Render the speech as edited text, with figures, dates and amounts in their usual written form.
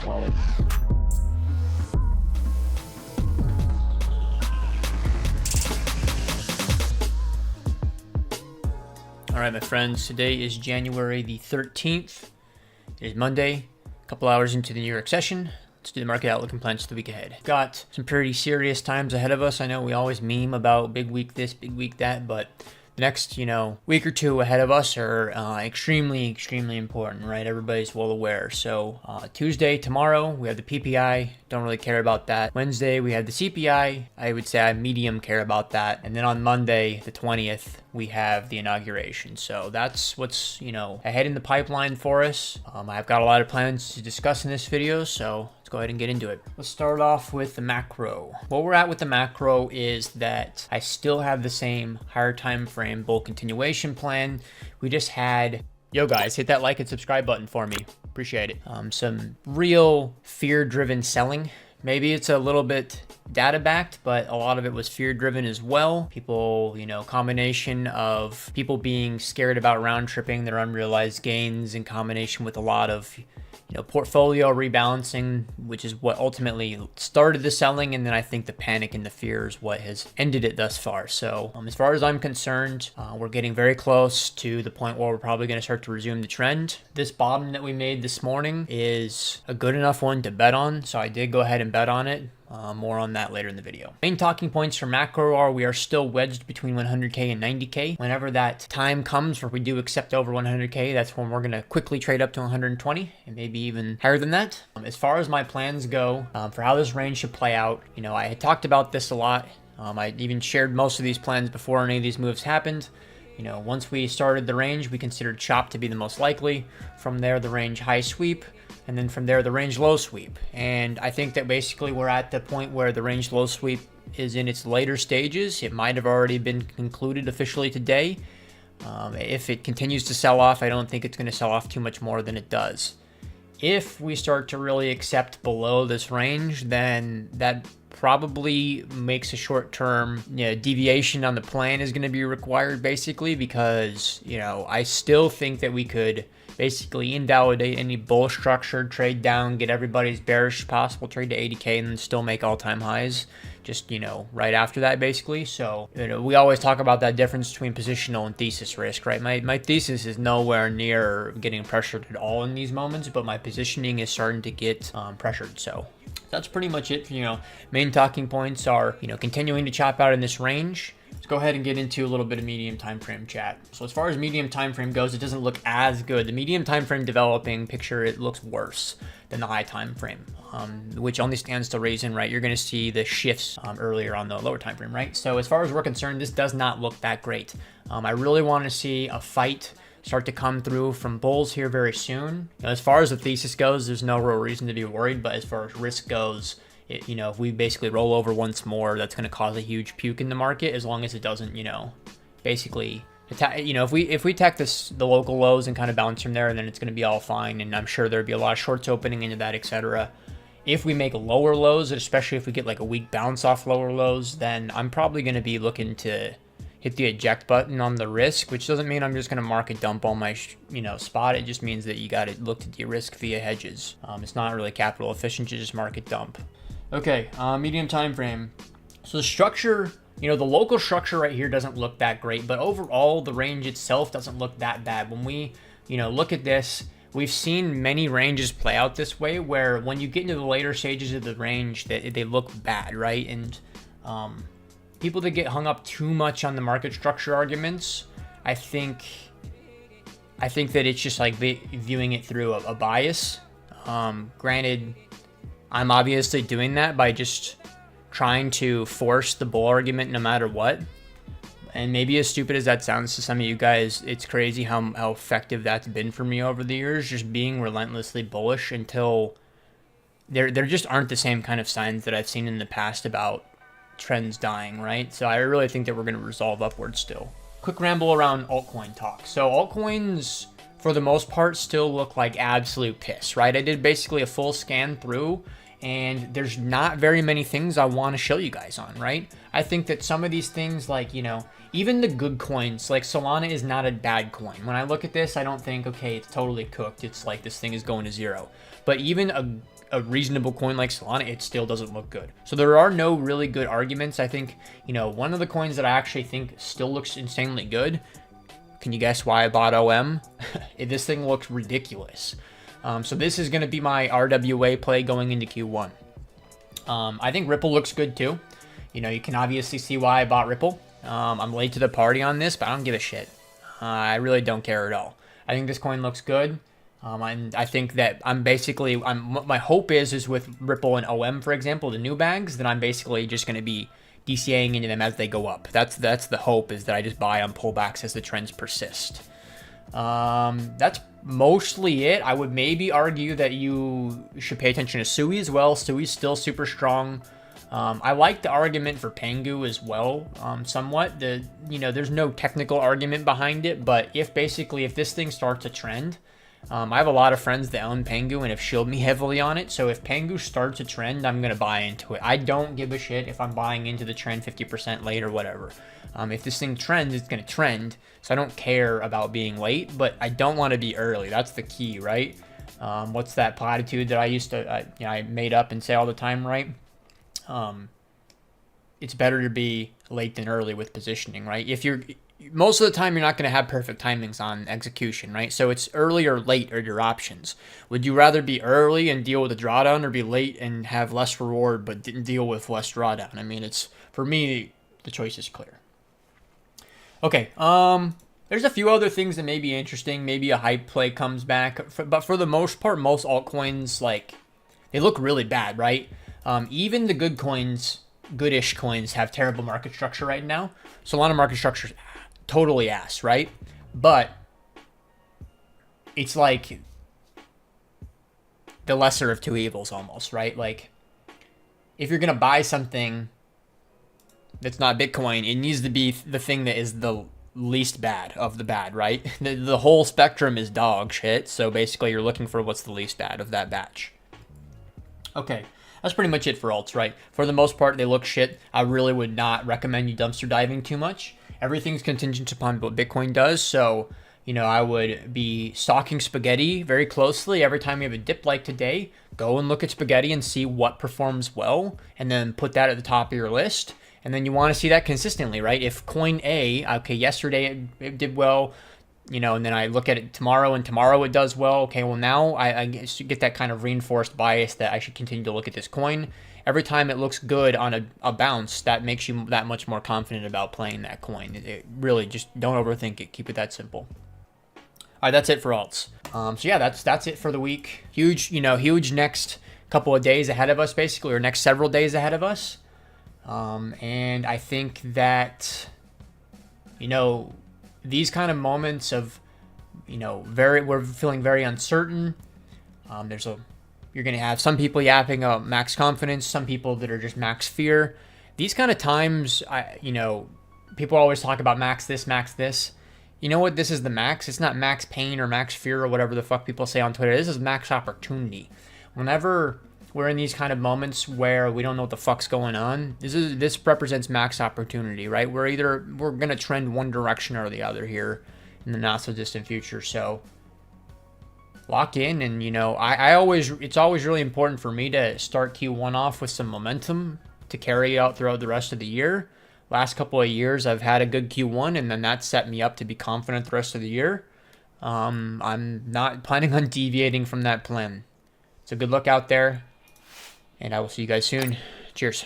All right, my friends, today is January the 13th. It is Monday, a couple hours into the New York session. Let's do the market outlook and plans for the week ahead. Got some pretty serious times ahead of us. I know we always meme about big week this, big week that, but the next, week or two ahead of us are extremely important, right? Everybody's well aware. So Tuesday, tomorrow, we have the PPI. Don't really care about that. Wednesday, we have the CPI. I would say I medium care about that. And then on Monday, the 20th, we have the inauguration. So that's what's, ahead in the pipeline for us. I've got a lot of plans to discuss in this video, so let's go ahead and get into it. Let's start off with the macro. Where we're at with the macro is that I still have the same higher time frame bull continuation plan. We just had, yo guys, hit that like and subscribe button for me. Appreciate it. Some real fear-driven selling. Maybe it's a little bit data-backed, but a lot of it was fear-driven as well. People, combination of people being scared about round-tripping their unrealized gains in combination with a lot of portfolio rebalancing, which is what ultimately started the selling. And then I think the panic and the fear is what has ended it thus far. So as far as I'm concerned, we're getting very close to the point where we're probably going to start to resume the trend. This bottom that we made this morning is a good enough one to bet on. So I did go ahead and bet on it. More on that later in the video. Main talking points for macro are we are still wedged between 100K and 90K. Whenever that time comes where we do accept over 100K, that's when we're going to quickly trade up to 120 and maybe even higher than that. As far as my plans go for how this range should play out, I had talked about this a lot. I even shared most of these plans before any of these moves happened. Once we started the range, we considered chop to be the most likely. From there, the range high sweep. And then from there, the range low sweep. And I think that basically we're at the point where the range low sweep is in its later stages. It might have already been concluded officially today. If it continues to sell off, I don't think it's going to sell off too much more than it does. If we start to really accept below this range, then that probably makes a short-term deviation on the plan is going to be required, basically, because I still think that we could basically invalidate any bull structure, trade down, get everybody's bearish possible trade to 80K, and then still make all-time highs just right after that, basically. So we always talk about that difference between positional and thesis risk, right? My thesis is nowhere near getting pressured at all in these moments, but my positioning is starting to get pressured. So that's pretty much it. Main talking points are continuing to chop out in this range. Let's go ahead and get into a little bit of medium time frame chat. So as far as medium time frame goes, it doesn't look as good. The medium time frame developing picture, it looks worse than the high time frame, which only stands to reason, right? You're going to see the shifts earlier on the lower time frame, right? So as far as we're concerned, this does not look that great. I really want to see a fight start to come through from bulls here very soon. As far as the thesis goes, there's no real reason to be worried, but as far as risk goes, if we basically roll over once more, that's going to cause a huge puke in the market, as long as it doesn't, basically attack. If we attack the local lows and kind of bounce from there, then it's going to be all fine. And I'm sure there'd be a lot of shorts opening into that, etc. If we make lower lows, especially if we get like a weak bounce off lower lows, then I'm probably going to be looking to hit the eject button on the risk, which doesn't mean I'm just going to market dump on my, spot. It just means that you got to look to de-risk via hedges. It's not really capital efficient to just market dump. Okay, medium time frame. So the structure, the local structure right here doesn't look that great, but overall the range itself doesn't look that bad. When we, look at this, we've seen many ranges play out this way, where when you get into the later stages of the range, they look bad, right? And people that get hung up too much on the market structure arguments, I think that it's just like viewing it through a bias. Granted, I'm obviously doing that by just trying to force the bull argument no matter what. And maybe as stupid as that sounds to some of you guys, it's crazy how effective that's been for me over the years, just being relentlessly bullish until there just aren't the same kind of signs that I've seen in the past about trends dying, right? So I really think that we're going to resolve upwards still. Quick ramble around altcoin talk. So altcoins, for the most part, still look like absolute piss, right? I did basically a full scan through, and there's not very many things I want to show you guys on, right? I think that some of these things, like, even the good coins, like Solana is not a bad coin. When I look at this, I don't think, okay, it's totally cooked. It's like this thing is going to zero. But even a a reasonable coin like Solana, it still doesn't look good. So there are no really good arguments. I think, one of the coins that I actually think still looks insanely good. Can you guess why I bought OM? This thing looks ridiculous. So this is going to be my RWA play going into Q1. I think Ripple looks good too. You can obviously see why I bought Ripple. I'm late to the party on this, but I don't give a shit. I really don't care at all. I think this coin looks good. And I think that my hope is with Ripple and OM, for example, the new bags, that I'm basically just going to be DCAing into them as they go up. That's the hope, is that I just buy on pullbacks as the trends persist. That's mostly it. I would maybe argue that you should pay attention to Sui as well. Sui's still super strong. I like the argument for Pengu as well, somewhat. There's no technical argument behind it, but if this thing starts to trend, I have a lot of friends that own Pengu and have shielded me heavily on it. So if Pengu starts a trend, I'm going to buy into it. I don't give a shit if I'm buying into the trend 50% late or whatever. If this thing trends, it's going to trend. So I don't care about being late, but I don't want to be early. That's the key, right? What's that platitude that I made up and say all the time, right? It's better to be late than early with positioning, right? Most of the time, you're not going to have perfect timings on execution, right? So it's early or late are your options. Would you rather be early and deal with a drawdown, or be late and have less reward but didn't deal with less drawdown? I mean, for me, the choice is clear. Okay, there's a few other things that may be interesting. Maybe a hype play comes back, but for the most part, most altcoins, they look really bad, right? Even the good coins, goodish coins, have terrible market structure right now. Solana market structure is totally ass, right? But it's like the lesser of two evils almost, right? Like, if you're going to buy something that's not Bitcoin, it needs to be the thing that is the least bad of the bad, right? The whole spectrum is dog shit. So basically you're looking for what's the least bad of that batch. Okay. That's pretty much it for alts, right? For the most part, they look shit. I really would not recommend you dumpster diving too much. Everything's contingent upon what Bitcoin does. So, I would be stalking spaghetti very closely. Every time you have a dip like today, go and look at spaghetti and see what performs well, and then put that at the top of your list. And then you want to see that consistently, right? If coin A, okay, yesterday it did well, and then I look at it tomorrow, and tomorrow it does well. Okay, well, now I get that kind of reinforced bias that I should continue to look at this coin. Every time it looks good on a bounce, that makes you that much more confident about playing that coin. It really, just don't overthink it. Keep it that simple. All right, that's it for alts. So yeah, that's it for the week. Huge next couple of days ahead of us, basically, or next several days ahead of us. And I think that, these kind of moments of, we're feeling very uncertain. You're going to have some people yapping about max confidence, some people that are just max fear. These kind of times, people always talk about max this, max this. You know what? This is the max. It's not max pain or max fear or whatever the fuck people say on Twitter. This is max opportunity. Whenever we're in these kind of moments where we don't know what the fuck's going on, this represents max opportunity, right? We're going to trend one direction or the other here in the not so distant future. So lock in, and it's always really important for me to start Q1 off with some momentum to carry out throughout the rest of the year. Last couple of years I've had a good Q1, and then that set me up to be confident the rest of the year. I'm not planning on deviating from that plan. So good luck out there, and I will see you guys soon. Cheers.